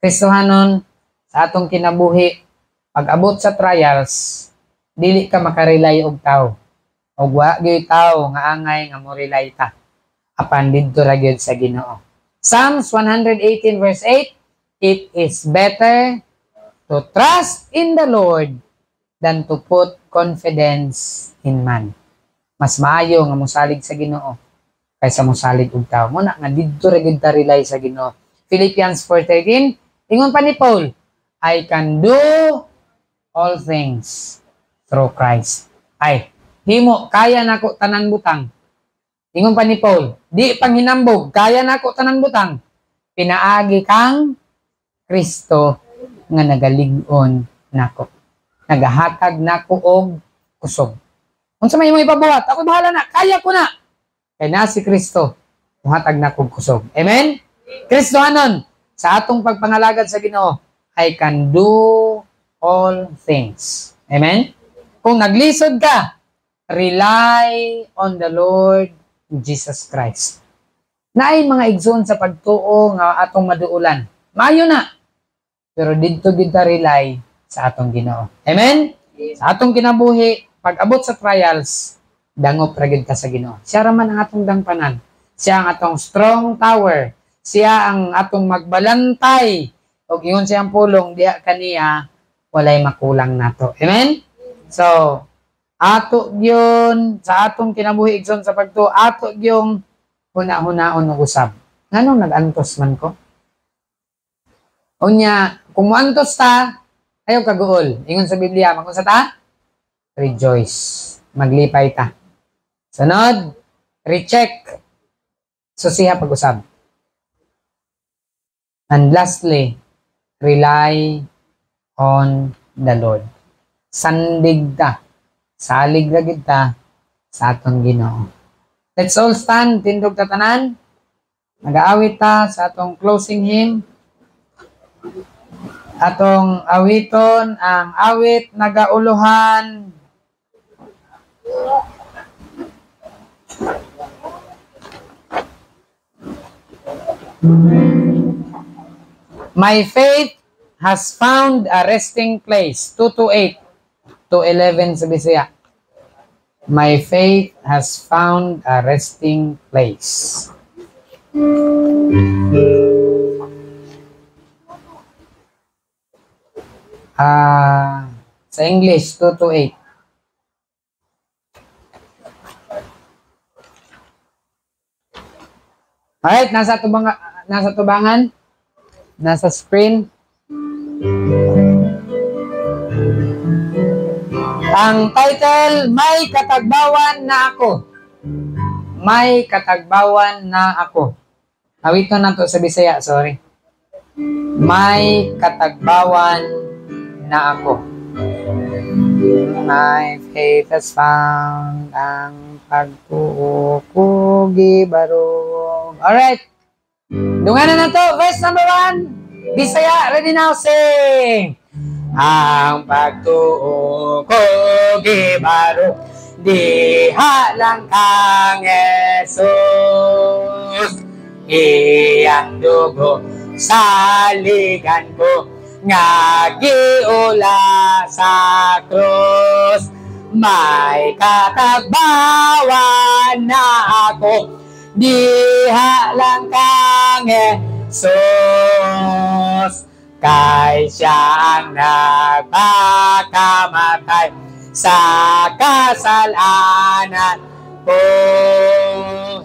Kristohanon, sa atong kinabuhi, pag abot sa trials, dili ka makarely og tao. Og wa gyud tao nga angay nga mo rely ta. Apan didto ra gyud sa Ginoo. Psalms 118 verse 8, it is better to trust in the Lord than to put confidence in man. Mas maayo nga mosalig sa Ginoo kaysa mosalig og tao. Muna nga didto ra gyud ta rely sa Ginoo. Philippians 4:13, ingon pa ni Paul, I can do all things through Christ. Ay, himo, kaya nako tanan butang. Ingon pa ni Paul, di panghinambog, kaya nako tanan butang. Pinaagi kang Kristo nga nagalig-on nako. Nagahatag nako og kusog. Unsa may imong ipabuhat? Ako bahala na, kaya ko na. Kay na si Kristo, muhatag nako og kusog. Amen? Kristohanon, sa atong pagpangalagad sa Ginoo, I can do all things. Amen? Kung naglisod ka, rely on the Lord Jesus Christ. Naay mga igsoon sa pagtuo nga atong maduulan. Maayo na. Pero didto gid ta rely sa atong Ginoo. Amen? Sa atong kinabuhi, pag abot sa trials, dangop ra gid ta sa Ginoo. Siya ra man ang atong dangpanan. Siya ang atong strong tower. Siya ang atong magbalantay. Og ingon siyang pulong diha kaniya walay makulang nato. Amen? So, ato yun, sa atong kinabuhi igsoon sa pagtuo, ato yung huna-hunaon og usab. Nganong nag-antos man ko? Unya, kung muantos ta, ayaw kaguol. Ingon sa Biblia, magunsa ta? Rejoice. Maglipay ta. Sunod, recheck. Susiha pag-usab. And lastly, rely on the Lord. Sandig ta. Salig ra gid ta sa atong Ginoo. Let's all stand, tindog ta tanan. Mag-aawit ta sa atong closing hymn. Atong awiton ang awit nagauluhan. My faith has found a resting place. 228 to 11 sa Bisaya. My faith has found a resting place. Sa English, 228. Alright, nasa tubangan, nasa screen. Ang title, May Katagbawan na Ako. May Katagbawan na Ako. Awito na to sa Bisaya, sorry. May Katagbawan na Ako. My faith has found ang pagtuo ko gibarong. Alright. Dunganan na to. Verse number 1. Bisaya, ready now, sing. Ang pagtuo ko gibaro diha lang kang Jesus, iyang dugo saligan ko nga giula sa krus. May katagbawan na ako diha lang kang Jesus, kay siya ang nagpakamatay sa kasalanan ko.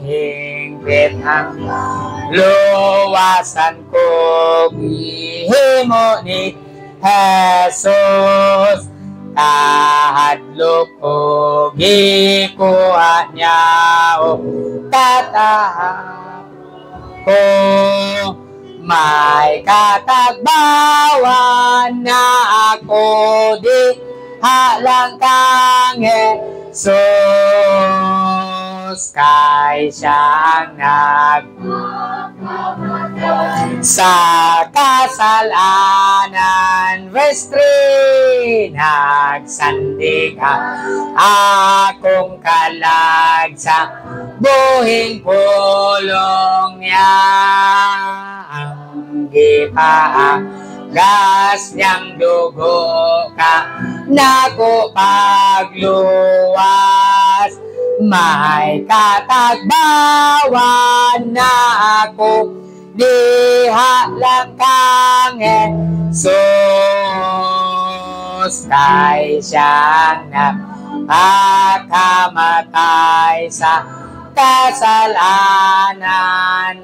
Hingpit ang luwasan ko gihimo ni Jesus, kahadlok ko gikuha niya o katahap ko. May katagbawan na ako diha lang kang Jesus, kay siyang sa kasalanan. Verse 3, nagsandig akong kalag sa buhing pulong niya. Ang gas niyang dugo ka nako pagluwas. May katagbawan na ako, diha lang kang Jesus. Kay siyang nakakamatay sa kasalanan.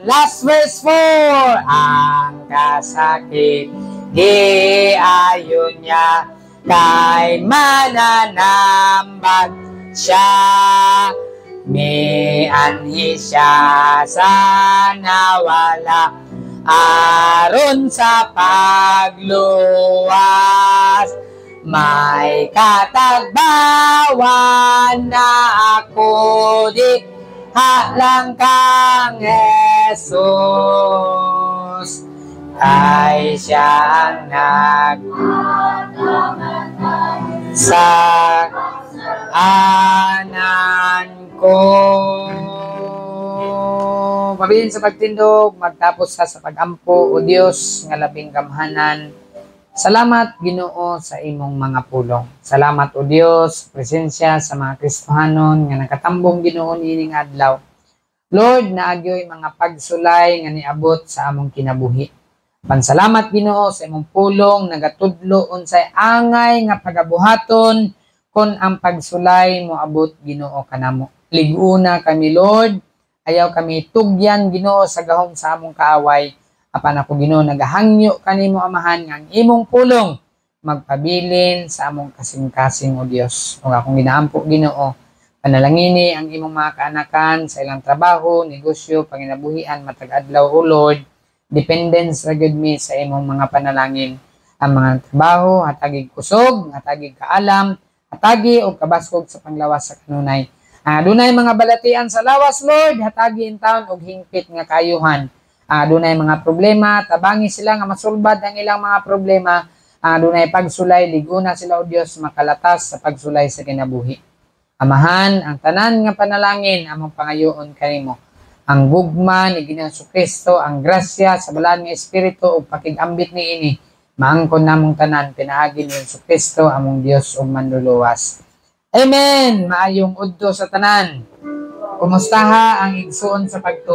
Last verse 4, ang kasakit giayon niya, kay mananambag siya. Mianhi siya sa nawala aron sa pagluwas. May katagbawan na ako, diha lang kang Jesus. Kay siyang sa anan ko. Pabilin sa pagtindog, magtapos sa pagampo, o Dios nga labing kamhanan. Salamat Ginoo sa imong mga pulong. Salamat o Dios, presensya sa mga Kristohanon nga nakatambong Ginoo nining adlaw. Lord, naagyoy mga pagsulay nga niabot sa among kinabuhi. Pansalamat Ginoo sa imong pulong, nagatudlo unsay angay nga pagabuhaton kon ang pagsulay mo abot Ginoo kanamo. Liguna kami Lord, ayaw kami tugyan Ginoo sa gahom sa among kaaway. Apan ako Ginoo nagahangyo kanimo Amahan nga ang imong pulong magpabilin sa among kasing-kasing o Dios. Ug akong ginaampo Ginoo, panalangini ang imong mga kaanakan sa ilang trabaho, negosyo, panginabuhian matag adlaw o Lord. Dependence ra gyud mi sa imong mga panalangin. Ang mga trabaho hatagig kusog, hatagig kaalam, hatagi og kabaskog sa panglawas sa kanunay. Adunay mga balatian sa lawas Lord, hatagi in taon og hingpit nga kaayuhan. Adunay mga problema, tabangi sila nga masulbad ang ilang mga problema. Adunay pagsulay, liguna sila o Dios makalatas sa pagsulay sa kinabuhi. Amahan, ang tanan nga panalangin among pangayoon kanimo. Ang gugma ni Ginoong Kristo, ang grasya sa balaan nga espiritu ug pakigambit niini, maangkon namong tanan pinaagi ni Ginoong Kristo among Dios ug manluluwas. Amen. Maayong udto sa tanan. Kumusta ang igsuon sa pagtuo?